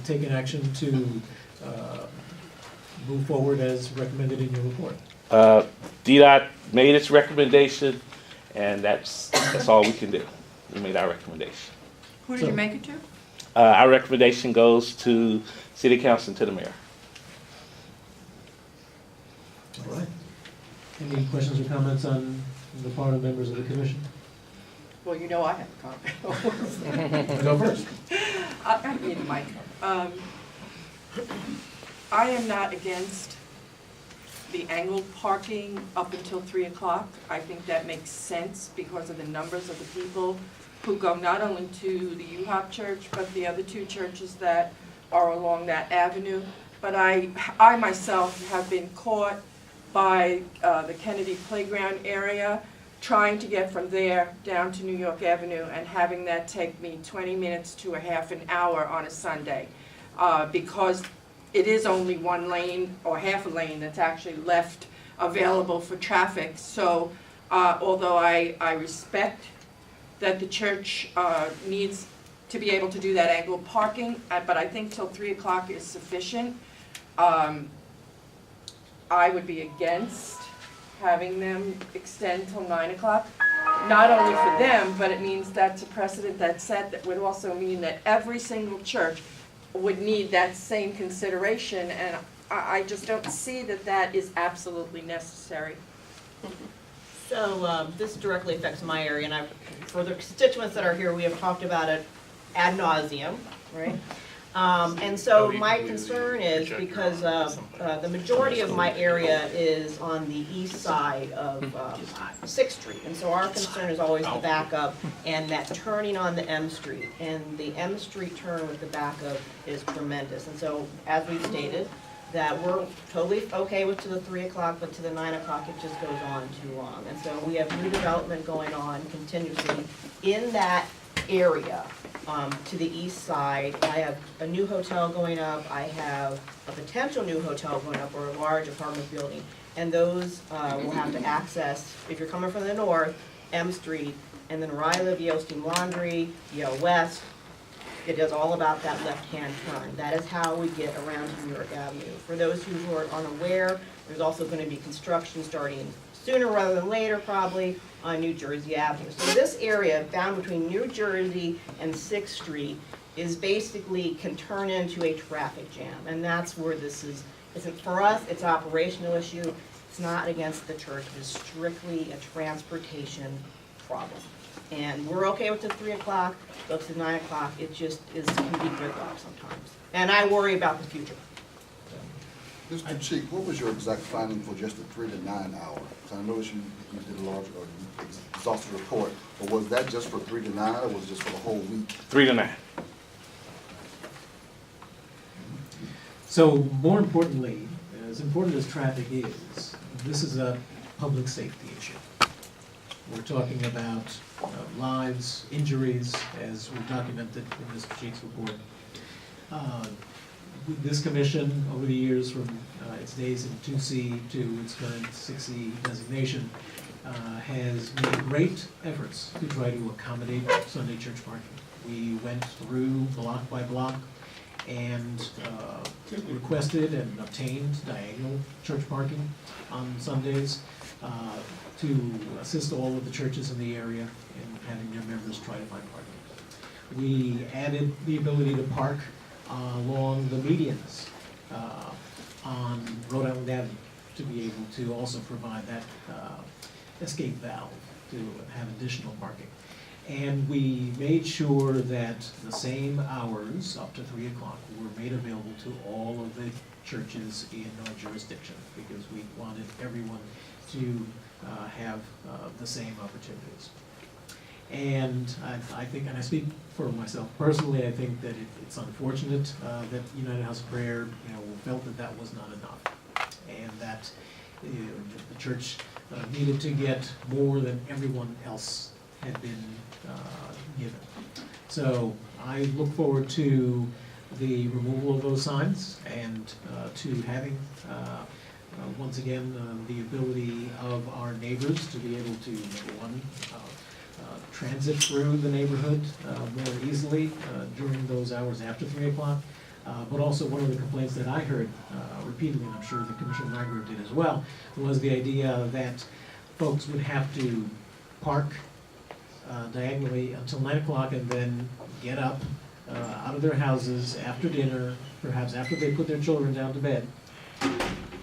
taken action to move forward as recommended in your report? DDOT made its recommendation, and that's all we can do. We made our recommendation. Who did you make it to? Our recommendation goes to City Council and to the mayor. All right. Any questions or comments on the part of members of the commission? Well, you know I have a comment. Go first. I mean, Mike, I am not against the angled parking up until 3 o'clock. I think that makes sense because of the numbers of the people who go not only to the UHOP church, but the other two churches that are along that avenue. But I myself have been caught by the Kennedy Playground area, trying to get from there down to New York Avenue and having that take me 20 minutes to a half an hour on a Sunday. Because it is only one lane or half a lane that's actually left available for traffic. So although I respect that the church needs to be able to do that angled parking, but I think till 3 o'clock is sufficient. I would be against having them extend till 9 o'clock. Not only for them, but it means that's a precedent that's set that would also mean that every single church would need that same consideration, and I just don't see that that is absolutely necessary. So this directly affects my area, and for the constituents that are here, we have talked about it ad nauseum, right? And so my concern is because the majority of my area is on the east side of 6th Street. And so our concern is always the backup and that turning on the M Street. And the M Street turn with the backup is tremendous. And so as we've stated, that we're totally okay with to the 3 o'clock, but to the 9 o'clock it just goes on too long. And so we have new development going on continuously in that area. To the east side, I have a new hotel going up, I have a potential new hotel going up, or a large apartment building, and those will have to access, if you're coming from the north, M Street, and then where I live, Yale Steam Laundry, Yale West, it is all about that left-hand turn. That is how we get around to New York Avenue. For those who are unaware, there's also going to be construction starting sooner rather than later, probably, on New Jersey Avenue. So this area down between New Jersey and 6th Street is basically can turn into a traffic jam. And that's where this isn't for us, it's an operational issue. It's not against the church, it's strictly a transportation problem. And we're okay with the 3 o'clock, but to 9 o'clock, it just can be gridlock sometimes. And I worry about the future. Mr. Cheek, what was your exact finding for just the 3 to 9 hour? Because I noticed you did a large, or you exhaustive report, but was that just for 3 to 9, or was it just for the whole week? 3 to 9. So more importantly, as important as traffic is, this is a public safety issue. We're talking about lives, injuries, as we documented in Mr. Cheek's report. This commission, over the years, from its days in 2C to its current 6C designation, has made great efforts to try to accommodate Sunday church parking. We went through block by block and requested and obtained diagonal church parking on Sundays to assist all of the churches in the area in having their members try to find parking. We added the ability to park along the medians on Rhode Island Avenue to be able to also provide that escape valve to have additional parking. And we made sure that the same hours, up to 3 o'clock, were made available to all of the churches in our jurisdiction, because we wanted everyone to have the same opportunities. And I think, and I speak for myself personally, I think that it's unfortunate that United House of Prayer, felt that that was not enough, and that the church needed to get more than everyone else had been given. So I look forward to the removal of those signs and to having once again the ability of our neighbors to be able to, number one, transit through the neighborhood more easily during those hours after 3 o'clock, But also one of the complaints that I heard repeatedly, and I'm sure the Commissioner Nygaard did as well, was the idea that folks would have to park diagonally until 9 o'clock and then get up out of their houses after dinner, perhaps after they put their children down to bed,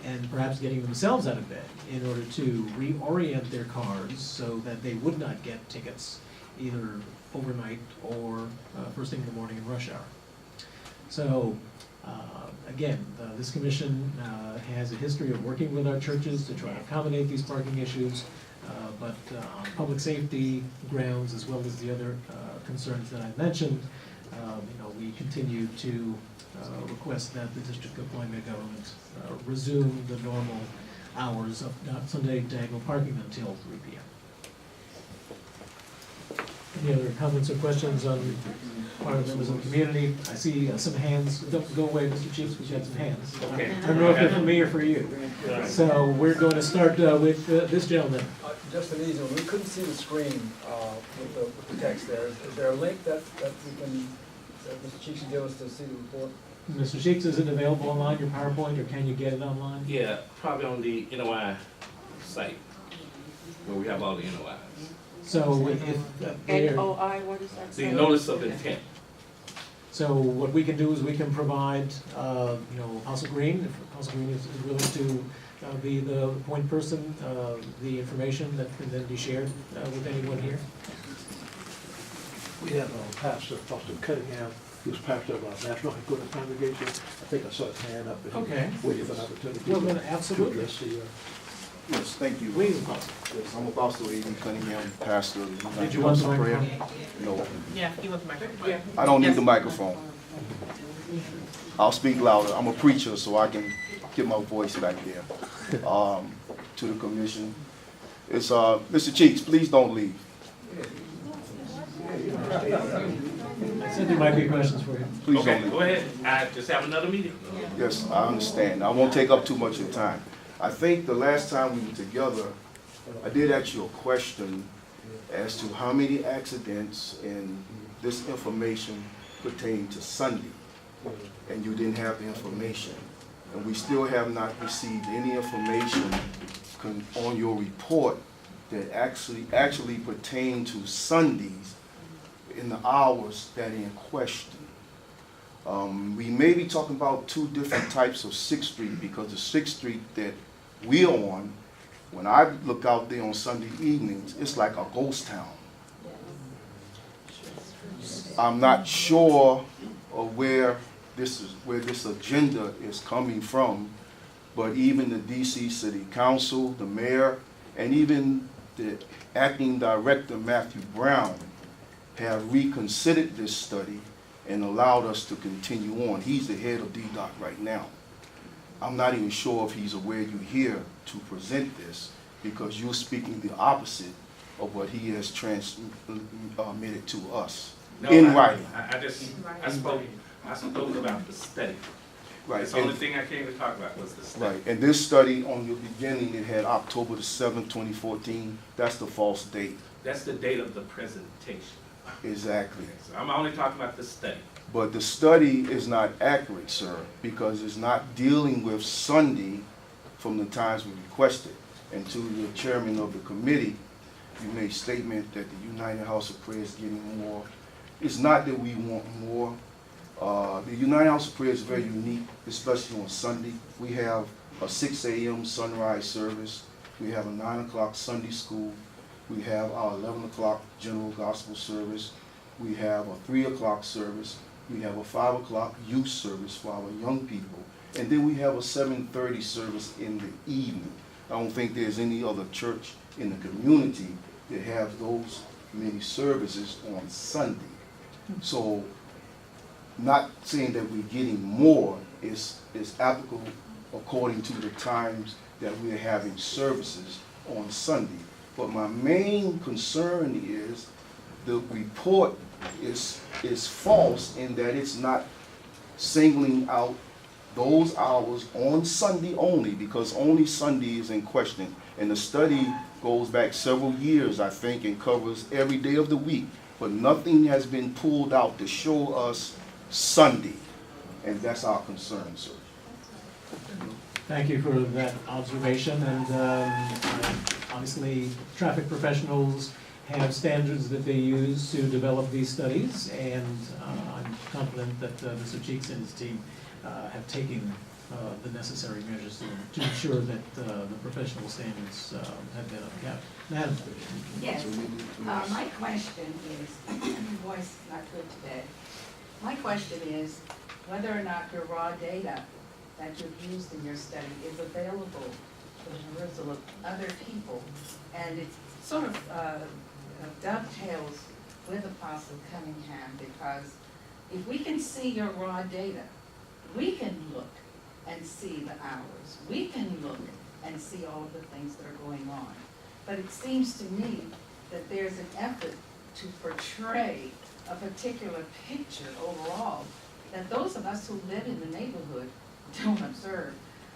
and perhaps getting themselves out of bed in order to reorient their cars so that they would not get tickets either overnight or first thing in the morning in rush hour. So, again, this commission has a history of working with our churches to try to accommodate these parking issues, but on public safety grounds, as well as the other concerns that I mentioned, we continue to request that the District of Columbia government resume the normal hours of Sunday diagonal parking until 3 p.m. Any other comments or questions on part of members of the community? I see some hands. Don't go away, Mr. Chiefs, because you have some hands. Okay. I don't know if they're for me or for you. So we're going to start with this gentleman. Just an easy one. We couldn't see the screen with the text there. Is there a link that we can, that Mr. Cheeks can give us to see the report? Mr. Cheeks, is it available online, your PowerPoint, or can you get it online? Yeah, probably on the NOI site, where we have all the NOIs. So if they're, NOI, what is that? The notice of intent. so what we can do is we can provide, Apostle Green, if Apostle Green is willing to be the point person, the information that can then be shared with anyone here. We have Pastor Foster Cunningham, who's pastor of our National Headquarters Congregation. I think I saw his hand up. Okay. Waiting for an opportunity. Well, then, to absolutely. address the, Yes, thank you. Please, Apostle. Yes, I'm Apostle A.D. Cunningham, pastor of the Did United you want House the of Prayer. microphone? No, Yeah, he wants the microphone. Yeah. I don't need the microphone. I'll speak louder. I'm a preacher, so I can get my voice back there. To the commission. It's, Mr. Cheeks, please don't leave. I said there might be questions for you. Please Okay, don't leave. go ahead. I just have another meeting. Yes, I understand. I won't take up too much of your time. I think the last time we were together, I did ask you a question as to how many accidents and this information pertain to Sunday, and you didn't have the information. And we still have not received any information on your report that actually pertain to Sundays in the hours that are in question. We may be talking about two different types of 6th Street, because the 6th Street that we're on, when I look out there on Sunday evenings, it's like a ghost town. I'm not sure of where this agenda is coming from, but even the DC City Council, the mayor, and even the acting director, Matthew Brown, have reconsidered this study and allowed us to continue on. He's the head of DDOT right now. I'm not even sure if he's aware you're here to present this, because you're speaking the opposite of what he has transmitted to us No, in writing. I spoke about the study. Right. That's the only thing I came to talk about was the study. Right, and this study on your beginning, it had October the 7th, 2014. That's the false date. That's the date of the presentation. Exactly. So I'm only talking about the study. But the study is not accurate, sir, because it's not dealing with Sunday from the times we requested. And to the chairman of the committee, you made a statement that the United House of Prayer is getting more. It's not that we want more. The United House of Prayer is very unique, especially on Sunday. We have a 6 a.m. sunrise service. We have a 9 o'clock Sunday school. We have our 11 o'clock general gospel service. We have a 3 o'clock service. We have a 5 o'clock youth service for our young people. And then we have a 7:30 service in the evening. I don't think there's any other church in the community that has those many services on Sunday. So, not saying that we're getting more, is applicable according to the times that we're having services on Sunday. But my main concern is the report is false in that it's not singling out those hours on Sunday only, because only Sunday is in question. And the study goes back several years, I think, and covers every day of the week. But nothing has been pulled out to show us Sunday. and that's our concern, sir. Thank you for that observation, and obviously, traffic professionals have standards that they use to develop these studies, and I'm confident that Mr. Cheeks and his team have taken the necessary measures to ensure that the professional standards have been upheld. Madam? Yes, my question is, your voice is not good today. My question is whether or not your raw data that you've used in your study is available for the perusal of other people. And it sort of dovetails with Apostle Cunningham, because if we can see your raw data, we can look and see the hours. We can look and see all of the things that are going on. But it seems to me that there's an effort to portray a particular picture overall that those of us who live in the neighborhood don't observe.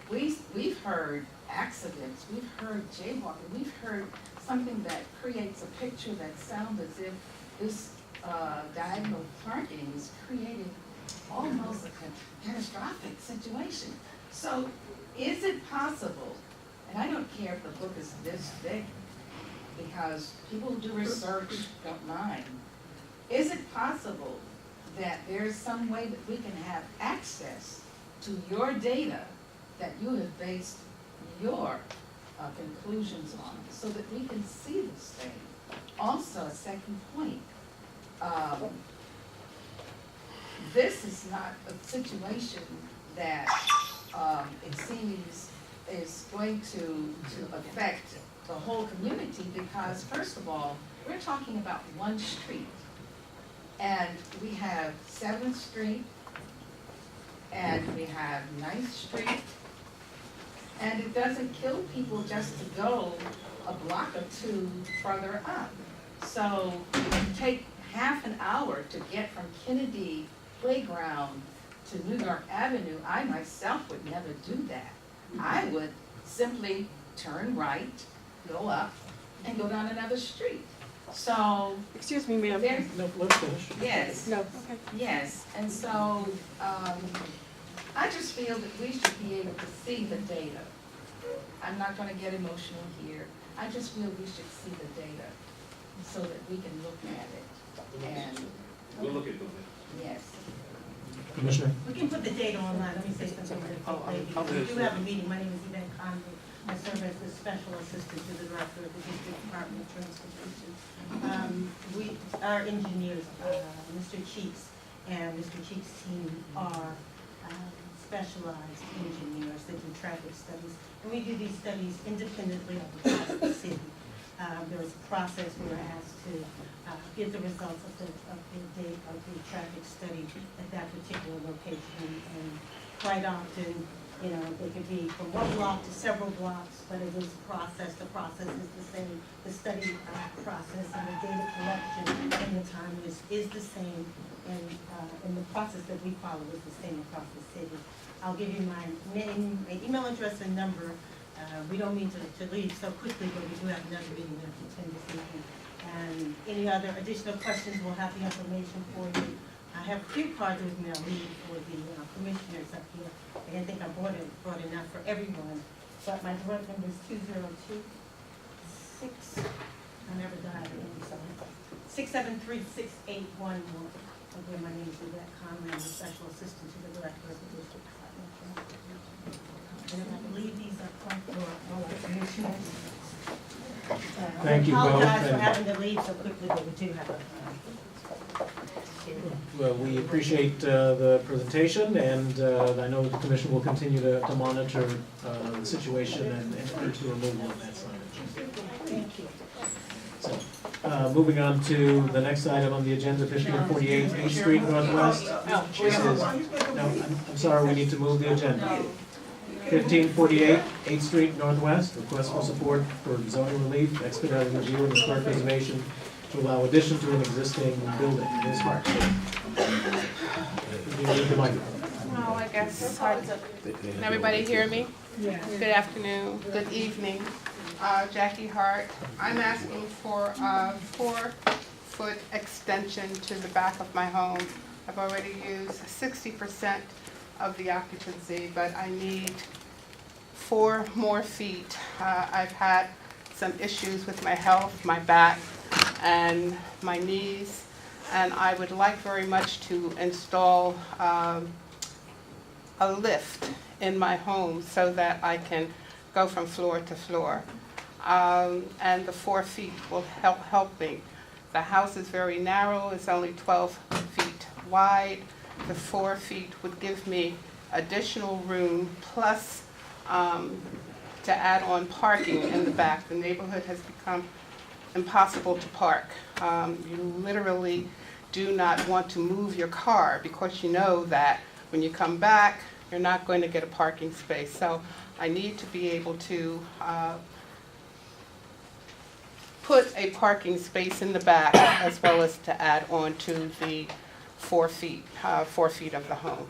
We've heard accidents, we've heard jaywalking, we've heard something that creates a picture that sounds as if this diagonal parking is creating almost a catastrophic situation. So is it possible, and I don't care if the book is this big, because people who do research don't mind, is it possible that there's some way that we can have access to your data that you have based your conclusions on, so that we can see this thing? Also, a second point, this is not a situation that it seems is going to affect the whole community, because first of all, we're talking about one street. And we have 7th Street, and we have 9th Street, and it doesn't kill people just to go a block or two further up. So it take half an hour to get from Kennedy Playground to New York Avenue. I myself would never do that. I would simply turn right, go up, and go down another street. So, Excuse me, ma'am. there's, No, let's finish. yes. No, okay. Yes, and so, I just feel that we should be able to see the data. I'm not gonna get emotional here. I just feel we should see the data so that we can look at it. And, We'll look at it. yes. Commissioner? We can put the date online. Let me say something really quickly. We do have a meeting. My name is Yvette Conley. I serve as the Special Assistant to the Director of the District Department of Transportation. Our engineers, Mr. Cheeks and Mr. Cheeks' team are specialized engineers that do traffic studies. And we do these studies independently of the city. There is a process we were asked to give the results of the traffic study at that particular location. And quite often, you know, they could be from one block to several blocks, but it is a process. The process is the same. The study process and the data collection and the time is the same. And the process that we follow is the same across the city. I'll give you my name, my email address and number. We don't mean to leave so quickly, but we do have another meeting at 10 this evening. And any other additional questions, we'll have the information for you. I have cue cards with me. I'll leave for the commissioners up here. I didn't think I brought enough for everyone, but my direct number is 202-6. I never died in so 673-6811. Again, my name is Yvette Conley. I'm the Special Assistant to the Director of the District Department of Transportation. And I believe these are quite for all the commissioners. Thank you I both, apologize for and- having to leave so quickly, but we do have a. Well, we appreciate the presentation, and I know the commission will continue to monitor the situation and urge the removal of that signage. Thank you. So, moving on to the next item on the agenda, 1548 8th Street Northwest. This is, no, I'm sorry, we need to move the agenda. 1548 8th Street Northwest, request for support for zoning relief, expedited review and historic preservation to allow addition to an existing building. Ms. Hart. You need the microphone. No, I guess, can everybody hear me? Good afternoon, good evening. Jackie Hart. I'm asking for a 4-foot extension to the back of my home. I've already used 60% of the occupancy, but I need 4 more feet. I've had some issues with my health, my back, and my knees, and I would like very much to install a lift in my home so that I can go from floor to floor. And the 4 feet will help me. The house is very narrow, it's only 12 feet wide. The 4 feet would give me additional room, plus to add on parking in the back. The neighborhood has become impossible to park. You literally do not want to move your car because you know that when you come back, you're not going to get a parking space. So I need to be able to put a parking space in the back as well as to add on to the 4 feet of the home.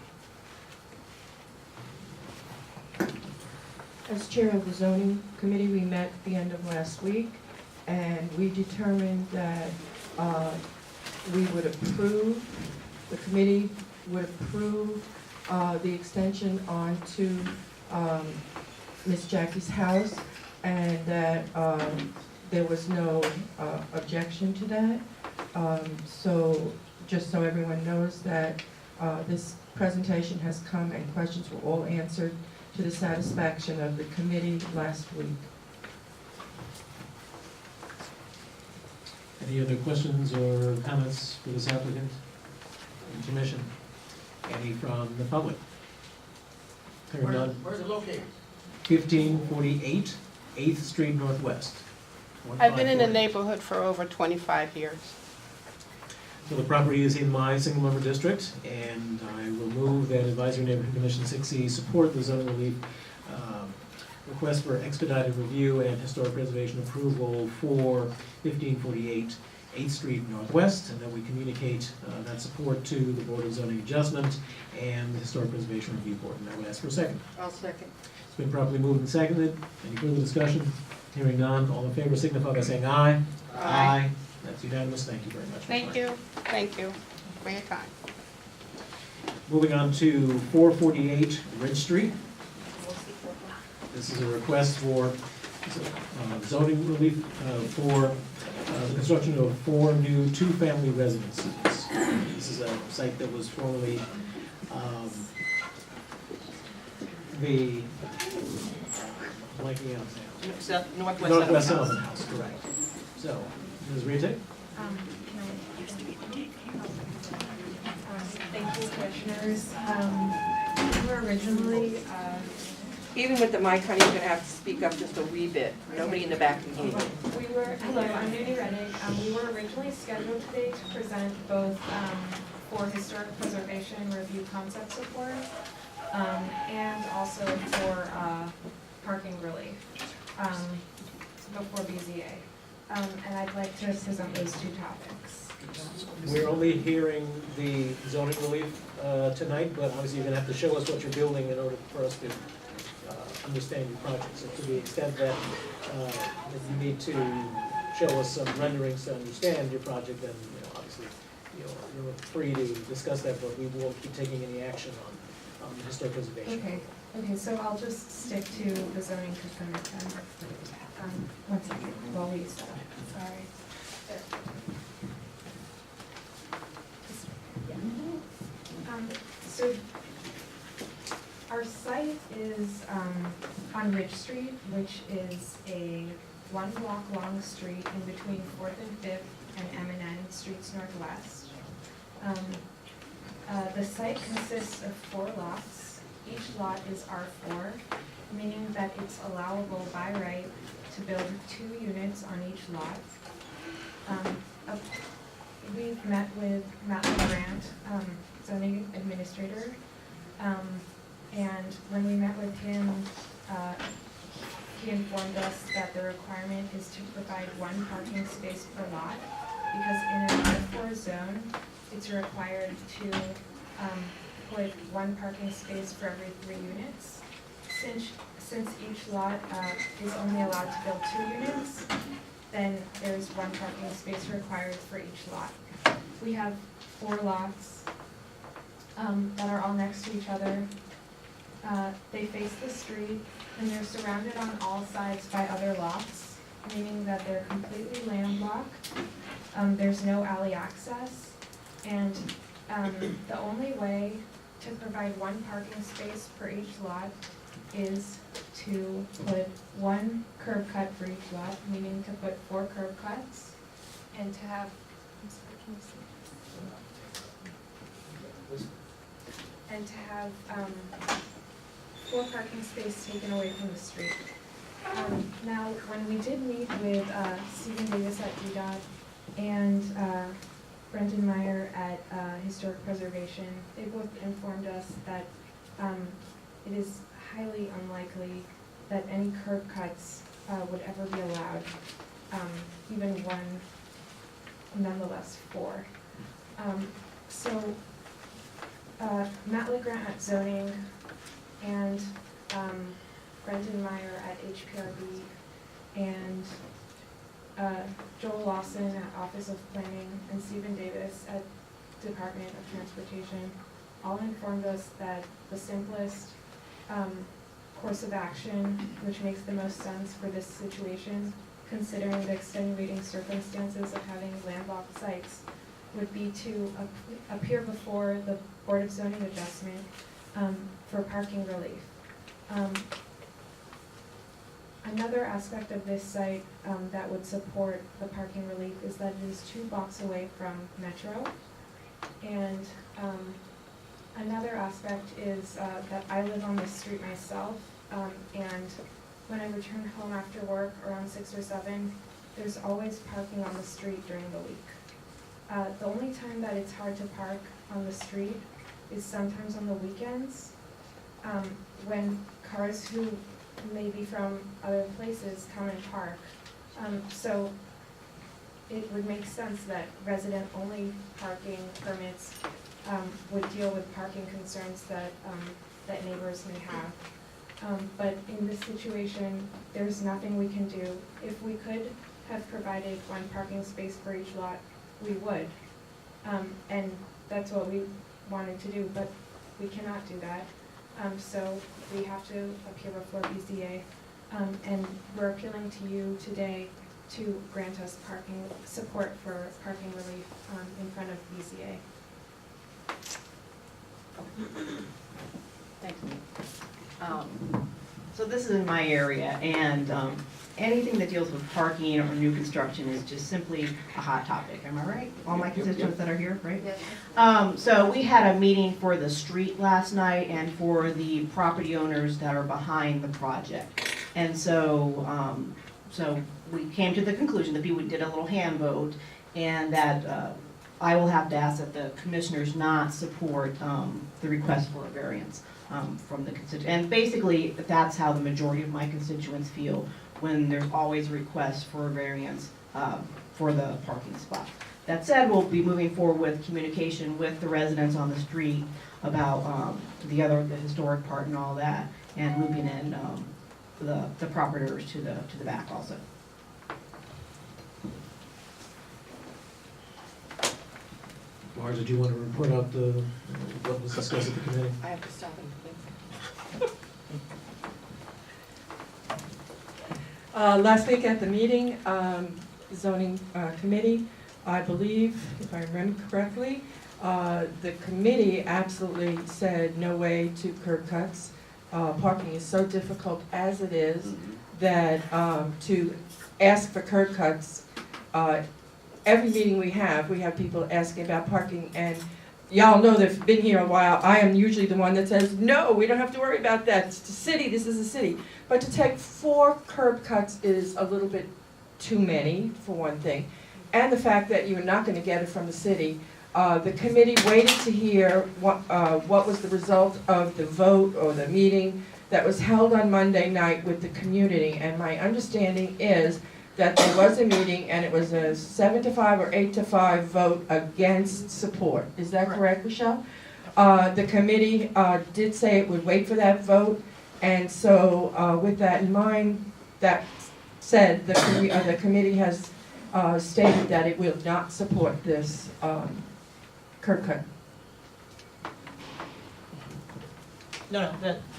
As chair of the zoning committee, we met at the end of last week, and we determined that we would approve, the committee would approve the extension onto Miss Jackie's house, and that there was no objection to that. So just so everyone knows that this presentation has come and questions were all answered to the satisfaction of the committee last week. Any other questions or comments for this applicant and commission? Any from the public? Hearing none. Where's it located? 1548 8th Street Northwest. I've been in the 1548. neighborhood for over 25 years. So the property is in my single member district, and I will move that Advisory Neighborhood Commission 6E support the zoning relief request for expedited review and historic preservation approval for 1548 8th Street Northwest, and that we communicate that support to the Board of Zoning Adjustment and the Historic Preservation Review Board. And I would ask for a second. I'll second. It's been properly moved and seconded. Any further discussion? Hearing none, all in favor signify by saying aye. Aye. That's unanimous. Thank you very much. Thank you. Thank you for your time. Moving on to 448 Ridge Street. This is a request for zoning relief for the construction of 4 new 2-family residences. This is a site that was formerly the, blanking out now. Northwest Sullivan House, correct. So, Ms. Rita? Thank you, commissioners. We were originally, Even with the mic, honey, you're gonna have to speak up just a wee bit. Nobody in the back can hear you. hello, I'm Nudie Reddick. We were originally scheduled today to present both for historic preservation review concept support and also for parking relief before BZA. And I'd like to present those 2 topics. We're only hearing the zoning relief tonight, but obviously you're gonna have to show us what you're building in order for us to understand your project. So to the extent that you need to show us some renderings to understand your project, then obviously you're free to discuss that, but we won't be taking any action on the historic preservation. Okay, so I'll just stick to the zoning component then. 1 second while we set up. Sorry. So our site is on Ridge Street, which is a 1-block long street in between 4th and 5th and M&N Streets Northwest. The site consists of 4 lots. Each lot is R4, meaning that it's allowable by right to build 2 units on each lot. We've met with Matt LeGrand, zoning administrator, and when we met with him, he informed us that the requirement is to provide 1 parking space per lot, because in an R4 zone, it's required to put 1 parking space for every 3 units. Since each lot is only allowed to build 2 units, then there's 1 parking space required for each lot. We have 4 lots. that are all next to each other. They face the street, and they're surrounded on all sides by other lots, meaning that they're completely landlocked. There's no alley access, and the only way to provide one parking space for each lot is to put one curb cut for each lot, meaning to put 4 curb cuts, and to have, I'm sorry, can you see? And to have 4 parking spaces taken away from the street. Now, when we did meet with Stephen Davis at DDOT and Brendan Meyer at Historic Preservation, they both informed us that it is highly unlikely that any curb cuts would ever be allowed, even one, nonetheless 4. So Matt LeGrant at Zoning and Brendan Meyer at HPRB and Joel Lawson at Office of Planning and Stephen Davis at Department of Transportation all informed us that the simplest course of action, which makes the most sense for this situation, considering the extenuating circumstances of having landlocked sites, would be to appear before the Board of Zoning Adjustment for parking relief. Another aspect of this site that would support the parking relief is that it is 2 blocks away from Metro. And another aspect is that I live on this street myself, and when I return home after work around 6 or 7, there's always parking on the street during the week. The only time that it's hard to park on the street is sometimes on the weekends, when cars who may be from other places come and park. So it would make sense that resident-only parking permits would deal with parking concerns that that neighbors may have. But in this situation, there's nothing we can do. If we could have provided 1 parking space for each lot, we would. And that's what we wanted to do, but we cannot do that. So we have to appear before BZA. And we're appealing to you today to grant us parking support for parking relief in front of BZA. Thanks. So this is in my area, and anything that deals with parking or new construction is just simply a hot topic. Am I right? All my constituents that are here, right? Yes. So we had a meeting for the street last night and for the property owners that are behind the project. And so, so we came to the conclusion that we did a little hand vote, and that I will have to ask that the commissioners not support the request for a variance from the constituents. And basically, that's how the majority of my constituents feel when there's always a request for a variance for the parking spot. That said, we'll be moving forward with communication with the residents on the street about the historic part and all that, and looping in the property owners to the back also. Marge, do you want to report out what was discussed at the committee? I have to stop and think. Last week at the meeting, zoning committee, I believe, if I remember correctly, the committee absolutely said no way to curb cuts. Parking is so difficult as it is that to ask for curb cuts, every meeting we have people asking about parking, and y'all know that have been here a while, I am usually the one that says, no, we don't have to worry about that, it's the city, this is the city. But to take 4 curb cuts is a little bit too many, for one thing. And the fact that you're not gonna get it from the city. The committee waited to hear what was the result of the vote or the meeting that was held on Monday night with the community. And my understanding is that there was a meeting and it was a 7-5 or 8-5 vote against support. Is that correct, Michelle? The committee did say it would wait for that vote. And so with that in mind, that said, the committee has stated that it will not support this curb cut. No,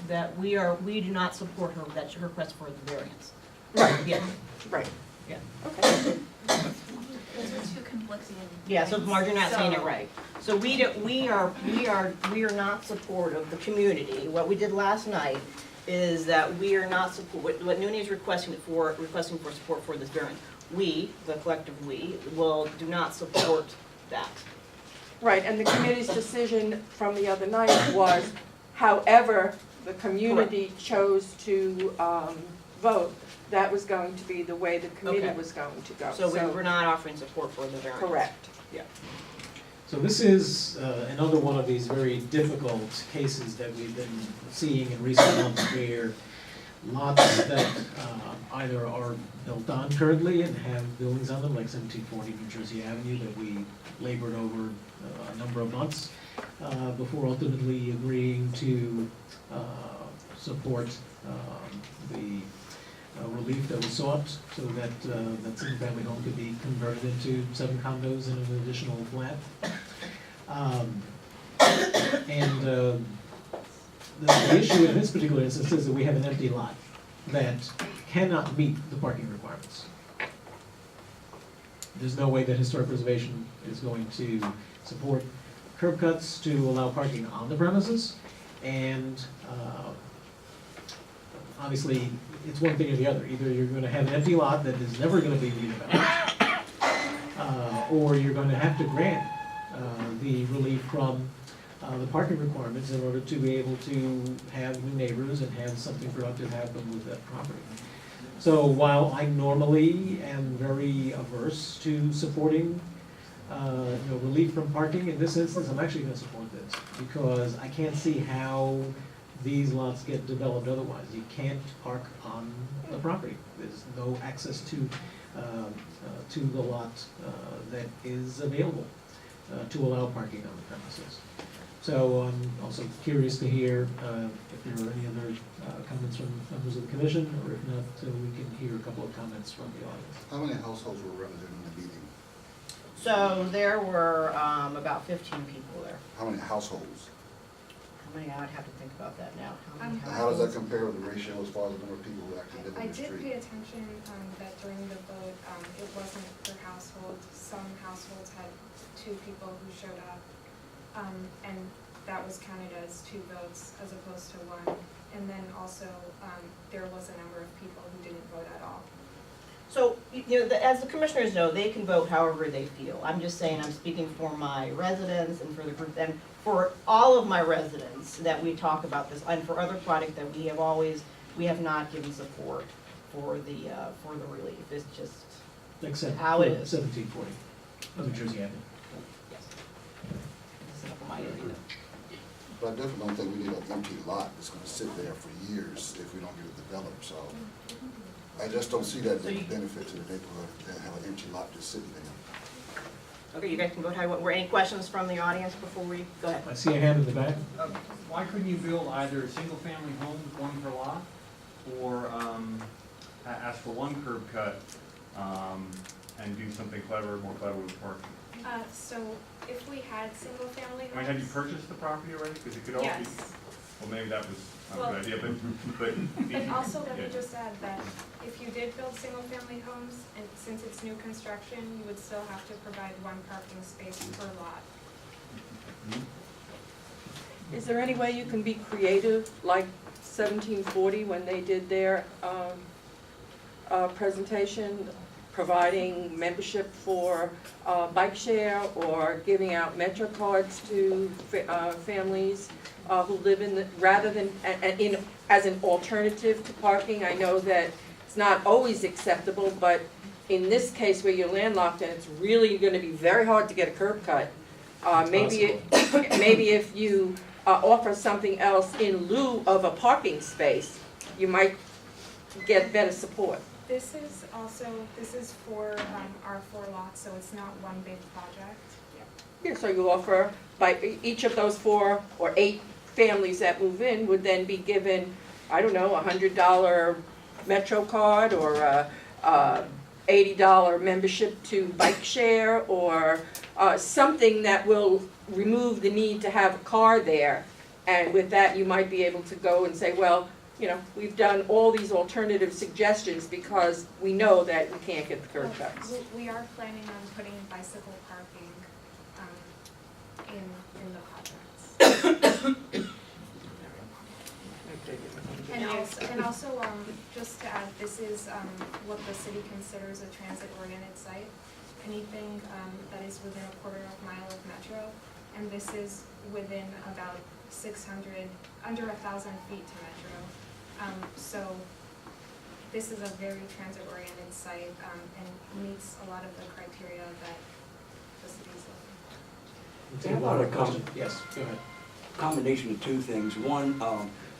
that we do not support her, that her request for the variance. Right. Yeah, Right. yeah. Okay. Those are two conflicting. Yeah, so Marge, you're not saying it So- right. So we are not supportive of the community. What we did last night is that we are not support, what Nooney is requesting for support for this variance. We, the collective we, do not support that. Right, and the committee's decision from the other night was, however the community chose to vote, that was going to be the way the committee Okay. was going to go. So we're not offering support for the variance. Correct. Yeah. So this is another one of these very difficult cases that we've been seeing in recent months where lots that either are built on currently and have buildings on them, like 1740 New Jersey Avenue, that we labored over a number of months before ultimately agreeing to support the relief that was sought so that that single-family home could be converted into 7 condos and an additional flat. The issue in this particular instance is that we have an empty lot that cannot meet the parking requirements. There's no way that historic preservation is going to support curb cuts to allow parking on the premises, and obviously, it's one thing or the other. Either you're gonna have an empty lot that is never gonna be redeveloped, or you're gonna have to grant the relief from the parking requirements in order to be able to have new neighbors and have something productive happen with that property. So while I normally am very averse to supporting relief from parking, in this instance, I'm actually gonna support this, because I can't see how these lots get developed otherwise. You can't park on the property. There's no access to the lot that is available to allow parking on the premises. So I'm also curious to hear if there are any other comments from members of the commission, or if not, we can hear a couple of comments from the audience. How many households were represented in the meeting? So there were about 15 people there. How many households? How many? I'd have to think about that now. And how does that compare with the ratio as far as the number of people who actually live I in the did street? pay attention that during the vote, it wasn't per household. Some households had 2 people who showed up, and that was counted as 2 votes as opposed to 1. And then also, there was a number of people who didn't vote at all. So, as the commissioners know, they can vote however they feel. I'm just saying, I'm speaking for my residents and for the group, and for all of my residents that we talk about this, and for other projects that we have not given support for the relief. It's just Except how it is. 1740 New Jersey Avenue. Yes. This is up my area. But I definitely don't think we need an empty lot that's gonna sit there for years if we don't get it developed, so. I just don't see that as a benefit to the neighborhood, to have an empty lot just sitting there. Okay, you guys can vote how you want. Were any questions from the audience before we go ahead? I see a hand in the back. Why couldn't you build either single-family homes, 1 per lot, or ask for 1 curb cut and do something more clever with parking? So if we had single-family homes. I mean, had you purchased the property already? Because it could all be. Yes. Well, maybe that was not Well, a good idea, but. And also, let me Yeah. just add that if you did build single-family homes, and since it's new construction, you would still have to provide 1 parking space per lot. Is there any way you can be creative, like 1740 when they did their presentation, providing membership for bike share, or giving out Metro cards to families who live in the, rather than, as an alternative to parking? I know that it's not always acceptable, but in this case where you're landlocked and it's really gonna be very hard to get a curb cut, maybe if you offer something else in lieu of a parking space, you might get better support. This is for our 4 lots, so it's not one big project. Yeah, so you offer, by each of those 4 or 8 families that move in would then be given, I don't know, $100 Metro card, or a $80 membership to bike share, or something that will remove the need to have a car there And with that, you might be able to go and say, well, you know, we've done all these alternative suggestions because we know that we can't get the curb cuts. We are planning on putting bicycle parking in the contracts. And also, just to add, this is what the city considers a transit-oriented site. Anything that is within a quarter of a mile of metro, and this is within about 600, under 1,000 feet to metro. So this is a very transit-oriented site and meets a lot of the criteria that the city's looking. Take one more question. Yes, go ahead. Combination of two things. One,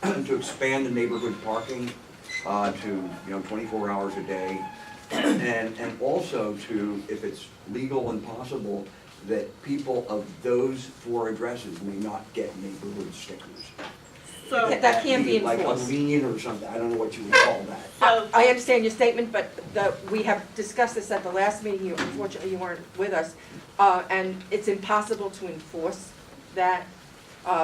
to expand the neighborhood parking to 24 hours a day, and also to, if it's legal and possible, that people of those 4 addresses may not get neighborhood stickers. So That can't be Like a enforced. lien or something, I don't know what you would call that. So, I understand your statement, but we have discussed this at the last meeting, unfortunately you weren't with us, and it's impossible to enforce that.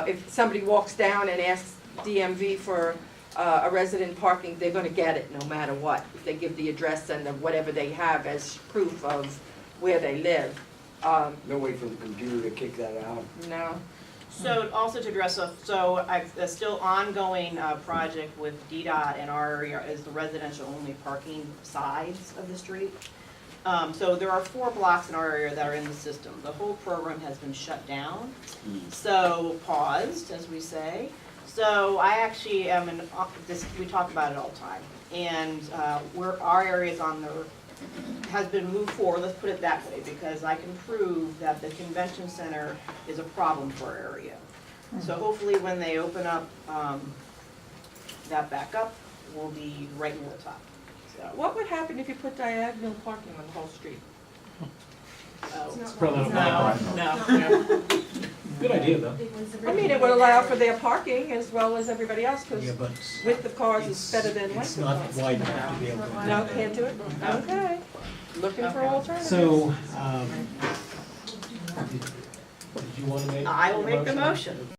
If somebody walks down and asks DMV for a resident parking, they're gonna get it no matter what, if they give the address and whatever they have as proof of where they live. No way for the computer to kick that out. No. So also to address, a still ongoing project with DDOT in our area is the residential only parking sides of the street. So there are 4 blocks in our area that are in the system. The whole program has been shut down, so paused, as we say. So I actually am in, we talk about it all the time. And our area is on the, has been moved forward, let's put it that way, because I can prove that the convention center is a problem for our area. So hopefully when they open up that back up, we'll be right near the top. So, What would happen if you put diagonal parking on the whole street? It's probably not no. Good idea, though. I mean, it would allow for their parking as well as everybody else, because Yeah, but width of cars is better than it's length of not cars. wide enough to be able to do No, that. can't do it? Okay. Looking for alternatives. So, did you want to make? I will your make the motion.